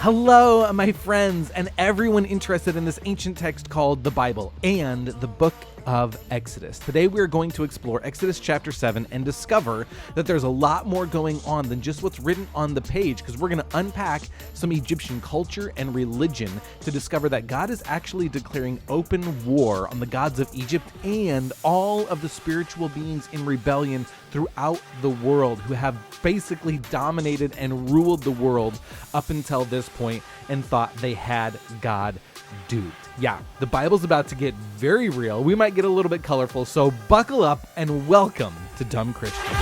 Hello, my friends, and everyone interested in this ancient text called the Bible and the book of Exodus. Today we are going to explore Exodus chapter 7 and discover that there's a lot more going on than just what's written on the page, because we're going to unpack some Egyptian culture and religion to discover that God is actually declaring open war on the gods of Egypt and all of the spiritual beings in rebellion throughout the world who have basically dominated and ruled the world up until this point and thought they had God duped. Yeah, the Bible's about to get very real. We might get a little bit colorful, so buckle up and welcome to Dumb Christian.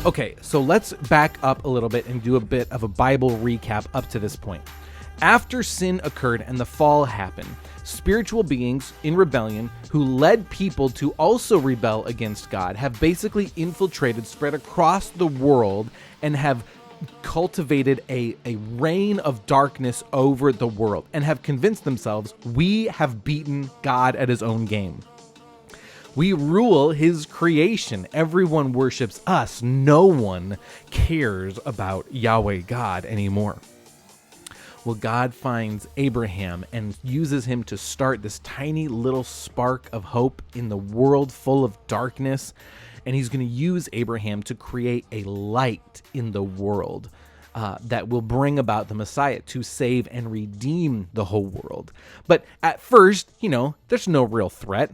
Okay, so let's back up a little bit and do a bit of a Bible recap up to this point. After sin occurred and the fall happened, spiritual beings in rebellion who led people to also rebel against God have basically infiltrated, spread across the world, and have cultivated a reign of darkness over the world and have convinced themselves we have beaten God at his own game. We rule his creation. Everyone worships us. No one cares about Yahweh God anymore. Well, God finds Abraham and uses him to start this tiny little spark of hope in the world full of darkness. And he's going to use Abraham to create a light in the world that will bring about the Messiah to save and redeem the whole world. But at first, there's no real threat.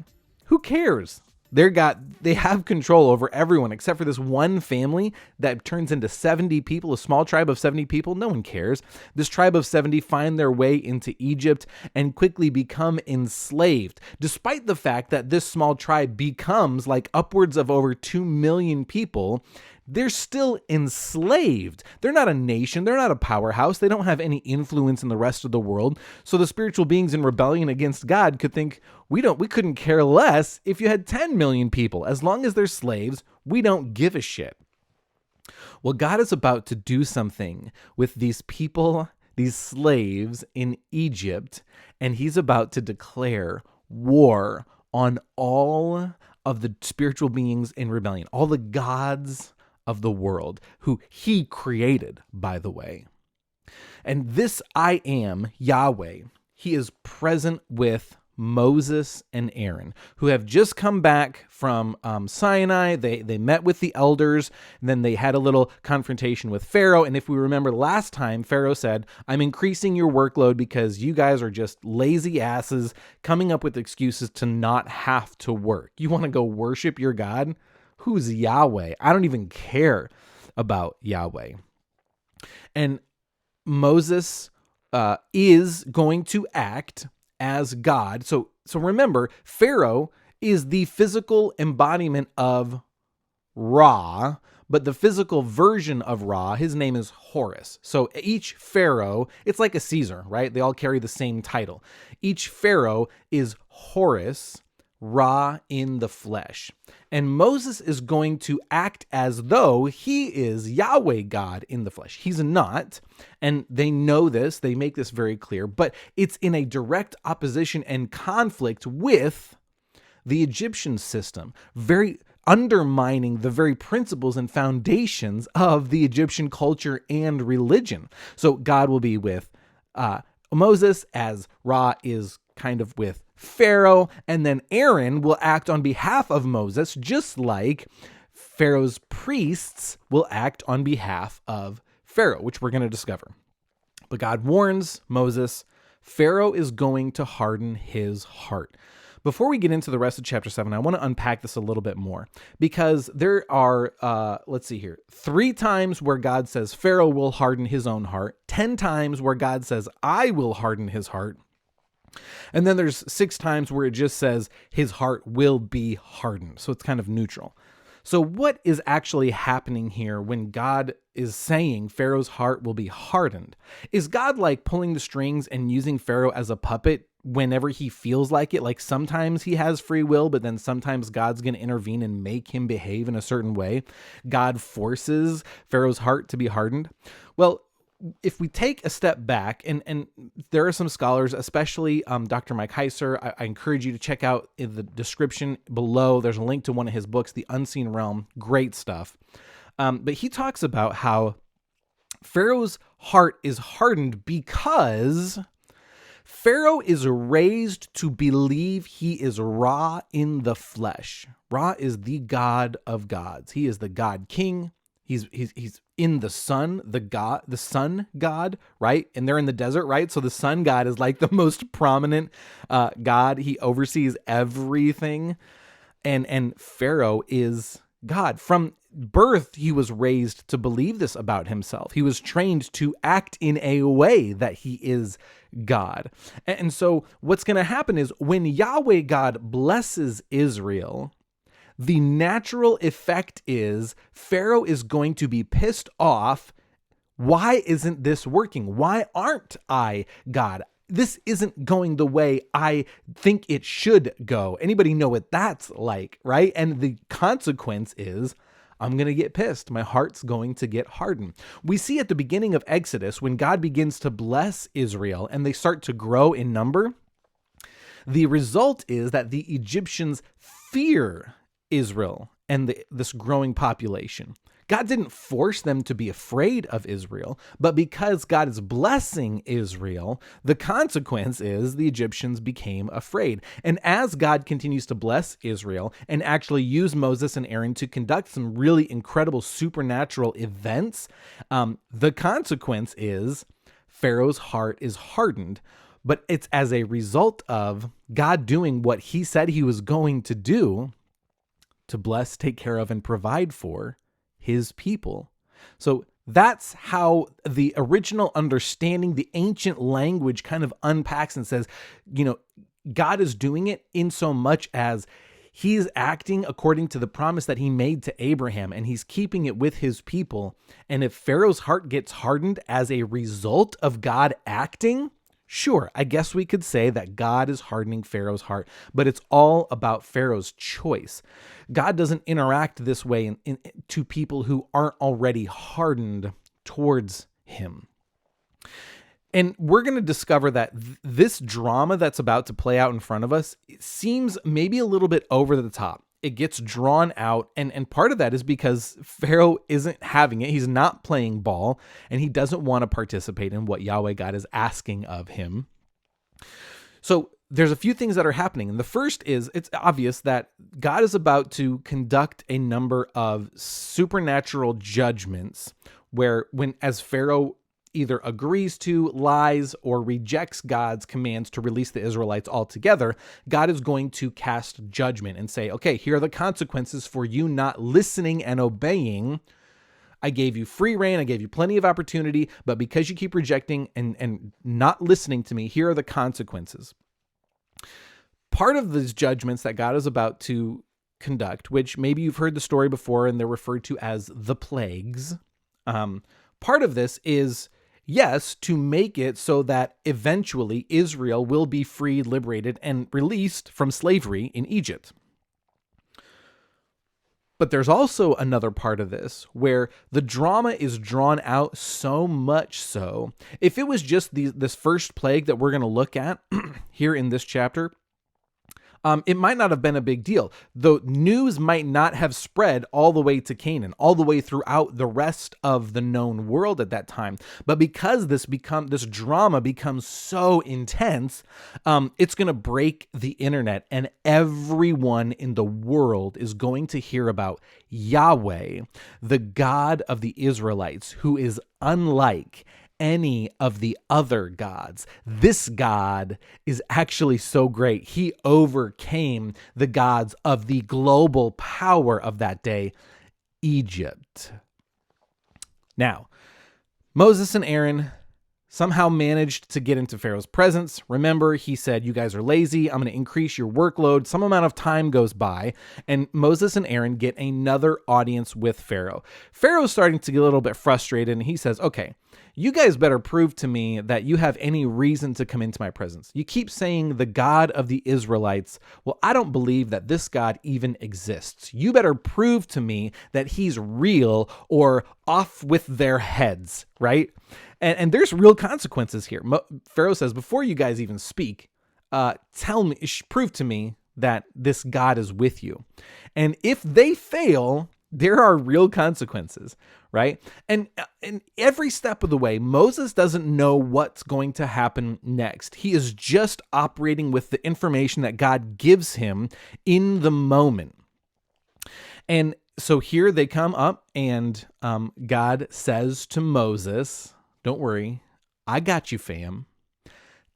Who cares? They have control over everyone except for this one family that turns into 70 people, a small tribe of 70 people. No one cares. This tribe of 70 find their way into Egypt and quickly become enslaved, despite the fact that this small tribe becomes like upwards of over 2 million people. They're still enslaved. They're not a nation. They're not a powerhouse. They don't have any influence in the rest of the world. So the spiritual beings in rebellion against God could think, we couldn't care less if you had 10 million people. As long as they're slaves, we don't give a shit. Well, God is about to do something with these people, these slaves in Egypt, and he's about to declare war on all of the spiritual beings in rebellion, all the gods of the world, who he created, by the way. And this I am, Yahweh, he is present with Moses and Aaron, who have just come back from Sinai. They met with the elders, and then they had a little confrontation with Pharaoh. And if we remember last time, Pharaoh said, I'm increasing your workload because you guys are just lazy asses coming up with excuses to not have to work. You want to go worship your God? Who's Yahweh? I don't even care about Yahweh. And Moses is going to act as God. So remember, Pharaoh is the physical embodiment of Ra, but the physical version of Ra, his name is Horus. So each pharaoh, it's like a Caesar, right? They all carry the same title. Each pharaoh is Horus, Ra in the flesh. And Moses is going to act as though he is Yahweh God in the flesh. He's not, and they know this, they make this very clear, but it's in a direct opposition and conflict with the Egyptian system, very undermining the very principles and foundations of the Egyptian culture and religion. So God will be with Moses as Ra is kind of with Pharaoh, and then Aaron will act on behalf of Moses, just like Pharaoh's priests will act on behalf of Pharaoh, which we're going to discover. But God warns Moses, Pharaoh is going to harden his heart. Before we get into the rest of chapter 7, I want to unpack this a little bit more, because there are, 3 times where God says Pharaoh will harden his own heart, 10 times where God says I will harden his heart, and then there's 6 times where it just says his heart will be hardened. So it's kind of neutral. So what is actually happening here when God is saying Pharaoh's heart will be hardened? Is God like pulling the strings and using Pharaoh as a puppet whenever he feels like it? Like sometimes he has free will, but then sometimes God's going to intervene and make him behave in a certain way. God forces Pharaoh's heart to be hardened. Well, if we take a step back, and there are some scholars, especially Dr. Mike Heiser, I encourage you to check out in the description below. There's a link to one of his books, The Unseen Realm. Great stuff. But he talks about how Pharaoh's heart is hardened because Pharaoh is raised to believe he is Ra in the flesh. Ra is the God of gods. He is the God King. He's in the sun, the sun God, right? And they're in the desert, right? So the sun God is like the most prominent God. He oversees everything. And Pharaoh is God. From birth, he was raised to believe this about himself. He was trained to act in a way that he is God. And so what's going to happen is when Yahweh God blesses Israel, the natural effect is Pharaoh is going to be pissed off. Why isn't this working? Why aren't I God? This isn't going the way I think it should go. Anybody know what that's like, right? And the consequence is I'm going to get pissed. My heart's going to get hardened. We see at the beginning of Exodus, when God begins to bless Israel and they start to grow in number, the result is that the Egyptians fear Israel and this growing population. God didn't force them to be afraid of Israel, but because God is blessing Israel, the consequence is the Egyptians became afraid. And as God continues to bless Israel and actually use Moses and Aaron to conduct some really incredible supernatural events, the consequence is Pharaoh's heart is hardened. But it's as a result of God doing what he said he was going to do, to bless, take care of, and provide for his people. So that's how the original understanding, the ancient language kind of unpacks and says, God is doing it in so much as he's acting according to the promise that he made to Abraham, and he's keeping it with his people. And if Pharaoh's heart gets hardened as a result of God acting, sure, I guess we could say that God is hardening Pharaoh's heart, but it's all about Pharaoh's choice. God doesn't interact this way to people who aren't already hardened towards him. And we're going to discover that this drama that's about to play out in front of us seems maybe a little bit over the top. It gets drawn out, and part of that is because Pharaoh isn't having it. He's not playing ball, and he doesn't want to participate in what Yahweh God is asking of him. So there's a few things that are happening. And the first is, it's obvious that God is about to conduct a number of supernatural judgments where as Pharaoh either agrees to, lies, or rejects God's commands to release the Israelites altogether, God is going to cast judgment and say, okay, here are the consequences for you not listening and obeying. I gave you free reign. I gave you plenty of opportunity, but because you keep rejecting and not listening to me, here are the consequences. Part of these judgments that God is about to conduct, which maybe you've heard the story before and they're referred to as the plagues. Part of this is, yes, to make it so that eventually Israel will be freed, liberated, and released from slavery in Egypt. But there's also another part of this where the drama is drawn out so much so. If it was just this first plague that we're going to look at here in this chapter, it might not have been a big deal. The news might not have spread all the way to Canaan, all the way throughout the rest of the known world at that time. But because this drama becomes so intense, it's going to break the internet, and everyone in the world is going to hear about Yahweh, the God of the Israelites, who is unlike any of the other gods. This God is actually so great. He overcame the gods of the global power of that day, Egypt. Now, Moses and Aaron somehow managed to get into Pharaoh's presence. Remember, he said, you guys are lazy. I'm going to increase your workload. Some amount of time goes by, and Moses and Aaron get another audience with Pharaoh. Pharaoh's starting to get a little bit frustrated, and he says, okay, You guys better prove to me that you have any reason to come into my presence. You keep saying the God of the Israelites. Well, I don't believe that this God even exists. You better prove to me that he's real or off with their heads, right? And there's real consequences here. Pharaoh says, before you guys even speak, prove to me that this God is with you. And if they fail, there are real consequences, right? And every step of the way, Moses doesn't know what's going to happen next. He is just operating with the information that God gives him in the moment. And so here they come up, and God says to Moses, don't worry, I got you, fam.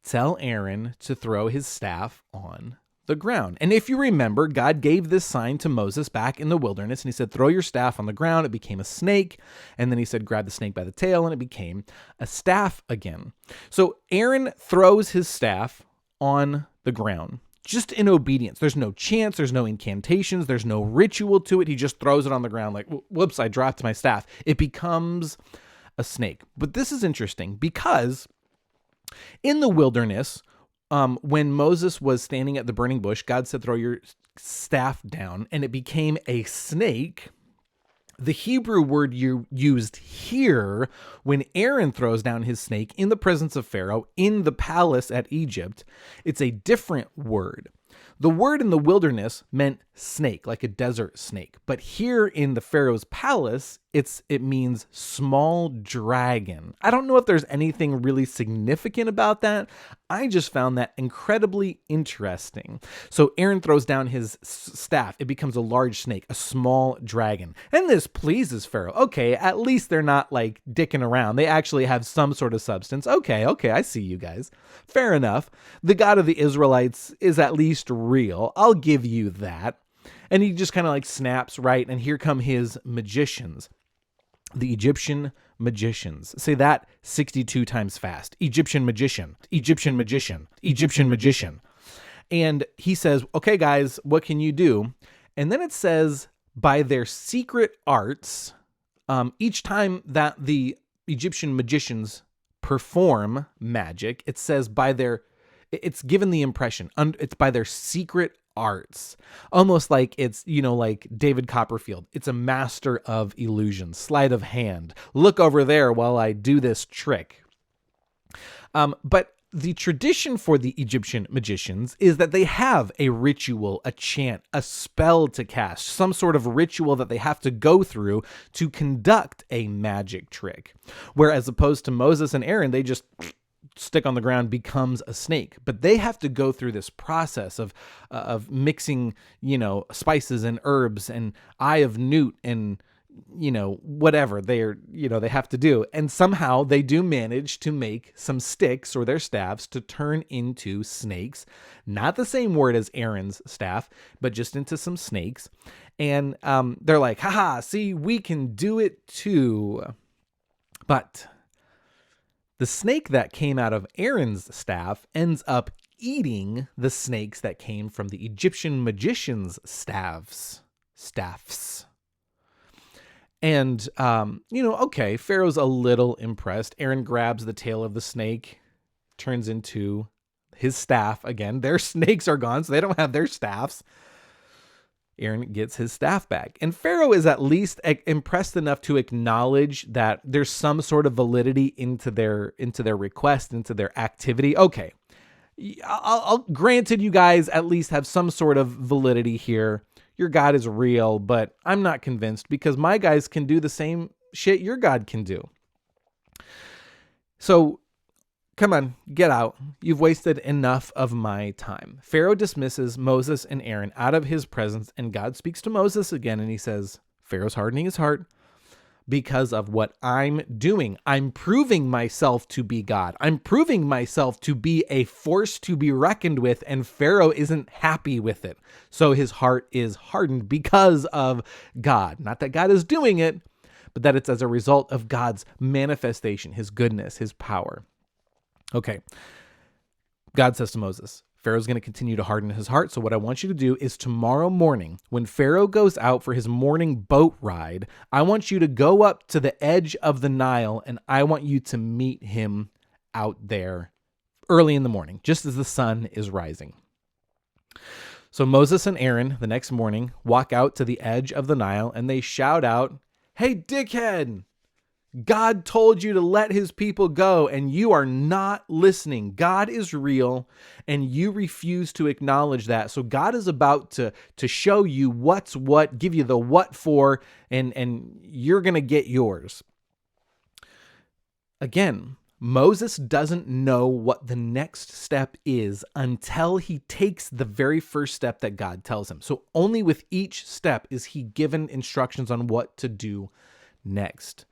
Tell Aaron to throw his staff on the ground. And if you remember, God gave this sign to Moses back in the wilderness, and he said, throw your staff on the ground. It became a snake. And then he said, grab the snake by the tail, and it became a staff again. So Aaron throws his staff on the ground, just in obedience. There's no chants, there's no incantations, there's no ritual to it. He just throws it on the ground like, whoops, I dropped my staff. It becomes a snake. But this is interesting because in the wilderness, when Moses was standing at the burning bush, God said, throw your staff down, and it became a snake. The Hebrew word you used here when Aaron throws down his snake in the presence of Pharaoh in the palace at Egypt, it's a different word. The word in the wilderness meant snake, like a desert snake. But here in the Pharaoh's palace, it means small dragon. I don't know if there's anything really significant about that. I just found that incredibly interesting. So Aaron throws down his staff. It becomes a large snake, a small dragon. And this pleases Pharaoh. Okay, at least they're not like dicking around. They actually have some sort of substance. Okay, I see you guys. Fair enough. The God of the Israelites is at least real. I'll give you that. And he just kind of like snaps, right? And here come his magicians. The Egyptian magicians. Say that 62 times fast. Egyptian magician, Egyptian magician, Egyptian magician. And he says, okay, guys, what can you do? And then it says, by their secret arts, each time that the Egyptian magicians perform magic, it says it's given the impression, it's by their secret arts, almost like it's, like David Copperfield. It's a master of illusion, sleight of hand. Look over there while I do this trick. But the tradition for the Egyptian magicians is that they have a ritual, a chant, a spell to cast, some sort of ritual that they have to go through to conduct a magic trick. Whereas opposed to Moses and Aaron, they just stick on the ground, becomes a snake. But they have to go through this process of mixing, spices and herbs and eye of newt and, whatever they have to do. And somehow they do manage to make some sticks or their staffs to turn into snakes. Not the same word as Aaron's staff, but just into some snakes. And they're like, haha, see, we can do it too. But the snake that came out of Aaron's staff ends up eating the snakes that came from the Egyptian magicians' staffs. And, okay, Pharaoh's a little impressed. Aaron grabs the tail of the snake, turns into his staff again. Their snakes are gone, so they don't have their staffs. Aaron gets his staff back. And Pharaoh is at least impressed enough to acknowledge that there's some sort of validity into their request, into their activity. Okay, I'll granted you guys at least have some sort of validity here. Your God is real, but I'm not convinced because my guys can do the same shit your God can do. So come on, get out. You've wasted enough of my time. Pharaoh dismisses Moses and Aaron out of his presence, and God speaks to Moses again, and he says, Pharaoh's hardening his heart because of what I'm doing. I'm proving myself to be God. I'm proving myself to be a force to be reckoned with, and Pharaoh isn't happy with it. So his heart is hardened because of God. Not that God is doing it, but that it's as a result of God's manifestation, his goodness, his power. Okay. God says to Moses, Pharaoh's going to continue to harden his heart. So what I want you to do is tomorrow morning, when Pharaoh goes out for his morning boat ride, I want you to go up to the edge of the Nile and I want you to meet him out there early in the morning, just as the sun is rising. So Moses and Aaron the next morning walk out to the edge of the Nile and they shout out, "Hey, dickhead! God told you to let his people go and you are not listening. God is real and you refuse to acknowledge that. So God is about to show you what's what, give you the what for, and you're going to get yours." Again, Moses doesn't know what the next step is until he takes the very first step that God tells him. So only with each step is he given instructions on what to do next.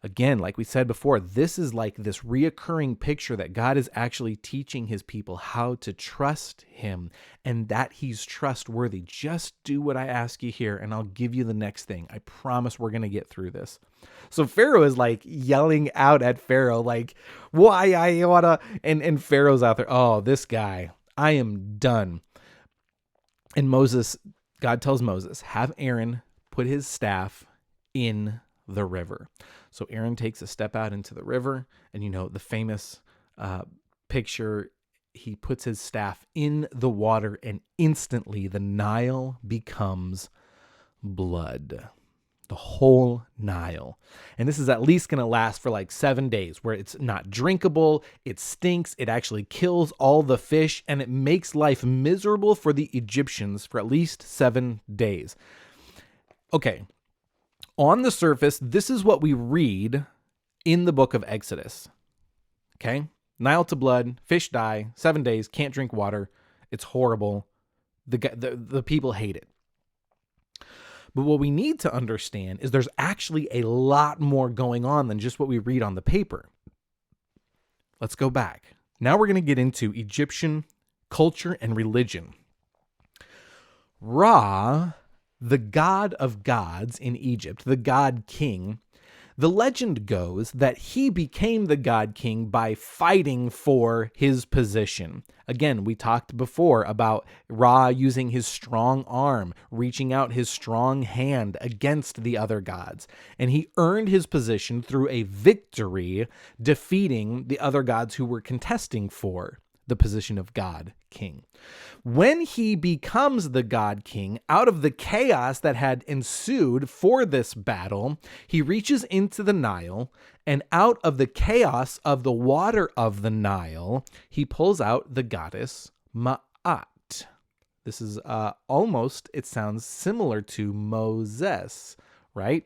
Again, like we said before, this is like this reoccurring picture that God is actually teaching his people how to trust him and that he's trustworthy. Just do what I ask you here and I'll give you the next thing. I promise we're going to get through this. So Pharaoh is like yelling out at Pharaoh, like, why I oughta, and Pharaoh's out there, oh, this guy, I am done. And God tells Moses, have Aaron put his staff in the river. So Aaron takes a step out into the river, and the famous picture, he puts his staff in the water, and instantly the Nile becomes blood. The whole Nile. And this is at least going to last for like 7 days, where it's not drinkable, it stinks, it actually kills all the fish, and it makes life miserable for the Egyptians for at least 7 days. Okay. On the surface, this is what we read in the book of Exodus. Okay? Nile to blood, fish die, 7 days, can't drink water. It's horrible. The people hate it. But what we need to understand is there's actually a lot more going on than just what we read on the paper. Let's go back. Now we're going to get into Egyptian culture and religion. Ra, the god of gods in Egypt, the god king, the legend goes that he became the god king by fighting for his position. Again, we talked before about Ra using his strong arm, reaching out his strong hand against the other gods. And he earned his position through a victory, defeating the other gods who were contesting for the position of God King. When he becomes the God King, out of the chaos that had ensued for this battle, he reaches into the Nile, and out of the chaos of the water of the Nile, he pulls out the goddess Ma'at. This is it sounds similar to Moses, right?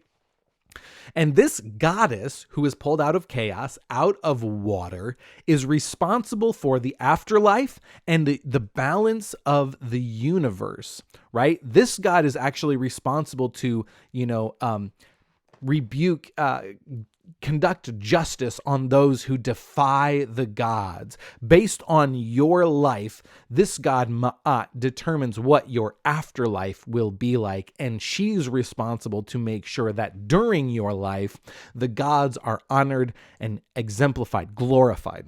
And this goddess, who is pulled out of chaos, out of water, is responsible for the afterlife and the balance of the universe, right? This god is actually responsible to, conduct justice on those who defy the gods. Based on your life, this god Ma'at determines what your afterlife will be like, and she's responsible to make sure that during your life, the gods are honored and exemplified, glorified.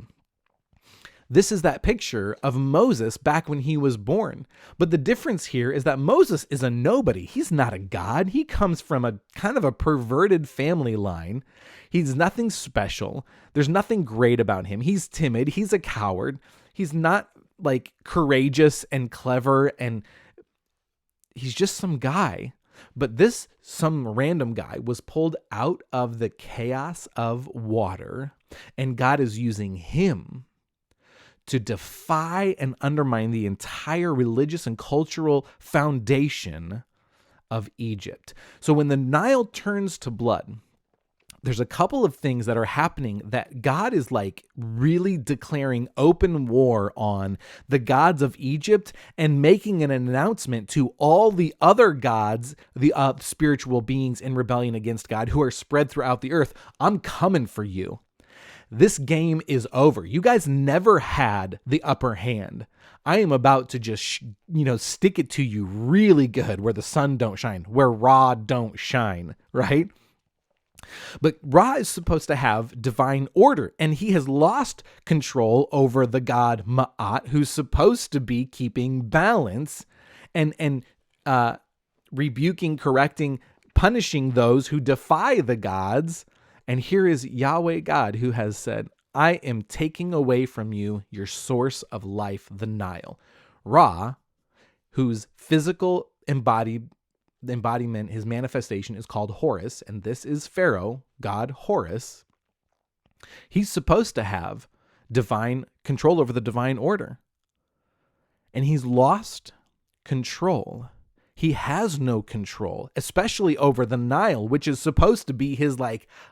This is that picture of Moses back when he was born. But the difference here is that Moses is a nobody. He's not a god. He comes from a kind of a perverted family line. He's nothing special. There's nothing great about him. He's timid. He's a coward. He's not like courageous and clever, and he's just some guy. But some random guy was pulled out of the chaos of water, and God is using him to defy and undermine the entire religious and cultural foundation of Egypt. So when the Nile turns to blood, there's a couple of things that are happening that God is like really declaring open war on the gods of Egypt and making an announcement to all the other gods, the spiritual beings in rebellion against God who are spread throughout the earth. I'm coming for you. This game is over. You guys never had the upper hand. I am about to just, stick it to you really good where the sun don't shine, where Ra don't shine, right? But Ra is supposed to have divine order, and he has lost control over the god Ma'at, who's supposed to be keeping balance and rebuking, correcting, punishing those who defy the gods. And here is Yahweh God, who has said, I am taking away from you your source of life, the Nile. Ra, whose physical embodiment, his manifestation is called Horus, and this is Pharaoh, God Horus. He's supposed to have divine control over the divine order. And he's lost control. He has no control, especially over the Nile, which is supposed to be his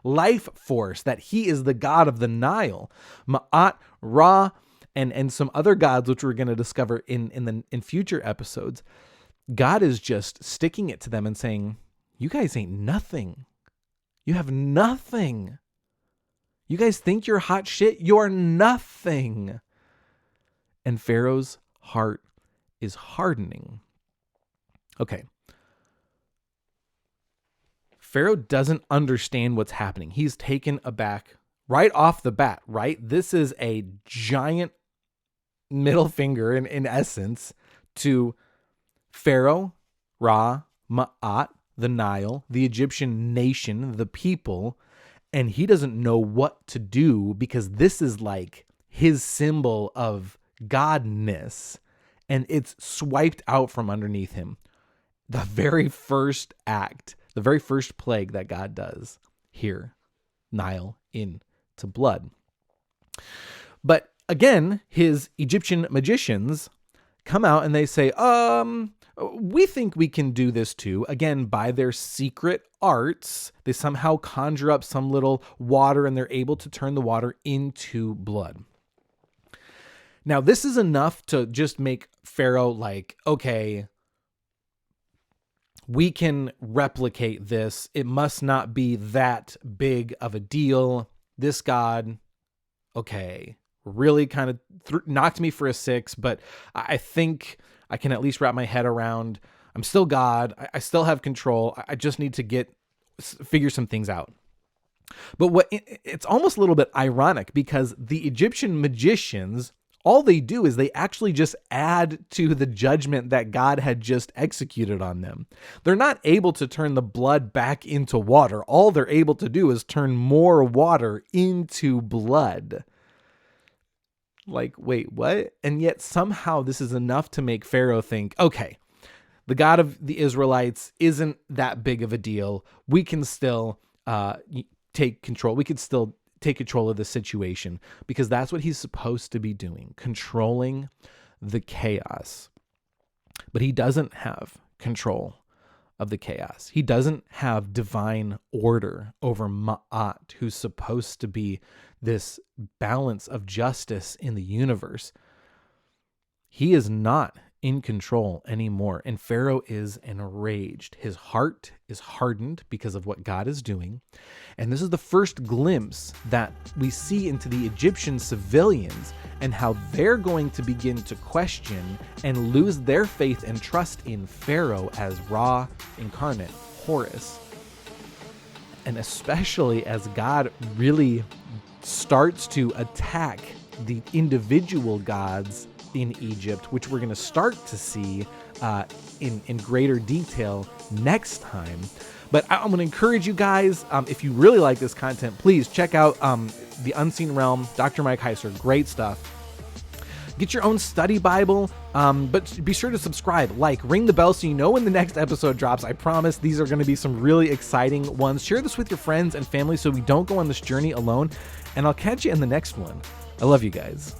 life force, that he is the god of the Nile. Ma'at, Ra, and some other gods, which we're going to discover in future episodes. God is just sticking it to them and saying, you guys ain't nothing. You have nothing. You guys think you're hot shit? You're nothing. And Pharaoh's heart is hardening. Okay. Pharaoh doesn't understand what's happening. He's taken aback right off the bat, right? This is a giant middle finger in essence to Pharaoh, Ra, Ma'at, the Nile, the Egyptian nation, the people, and he doesn't know what to do because this is his symbol of godness, and it's swiped out from underneath him. The very first act, the very first plague that God does here, Nile into blood. But again, his Egyptian magicians come out and they say, we think we can do this too. Again, by their secret arts, they somehow conjure up some little water and they're able to turn the water into blood. Now, this is enough to just make Pharaoh okay, we can replicate this. It must not be that big of a deal. This God, okay, really kind of knocked me for a 6, but I think I can at least wrap my head around. I'm still God. I still have control. I just need to figure some things out. But it's almost a little bit ironic because the Egyptian magicians, all they do is they actually just add to the judgment that God had just executed on them. They're not able to turn the blood back into water. All they're able to do is turn more water into blood. Wait, what? And yet somehow this is enough to make Pharaoh think, okay, the God of the Israelites isn't that big of a deal. We can still take control. We could still take control of the situation because that's what he's supposed to be doing, controlling the chaos. But he doesn't have control of the chaos. He doesn't have divine order over Ma'at, who's supposed to be this balance of justice in the universe. He is not in control anymore, and Pharaoh is enraged. His heart is hardened because of what God is doing, and this is the first glimpse that we see into the Egyptian civilians and how they're going to begin to question and lose their faith and trust in Pharaoh as Ra incarnate, Horus. And especially as God really starts to attack the individual gods in Egypt, which we're going to start to see in greater detail next time. But I'm going to encourage you guys, if you really like this content, please check out The Unseen Realm, Dr. Mike Heiser, great stuff. Get your own study Bible, but be sure to subscribe, ring the bell so you know when the next episode drops. I promise these are going to be some really exciting ones. Share this with your friends and family so we don't go on this journey alone, and I'll catch you in the next one. I love you guys.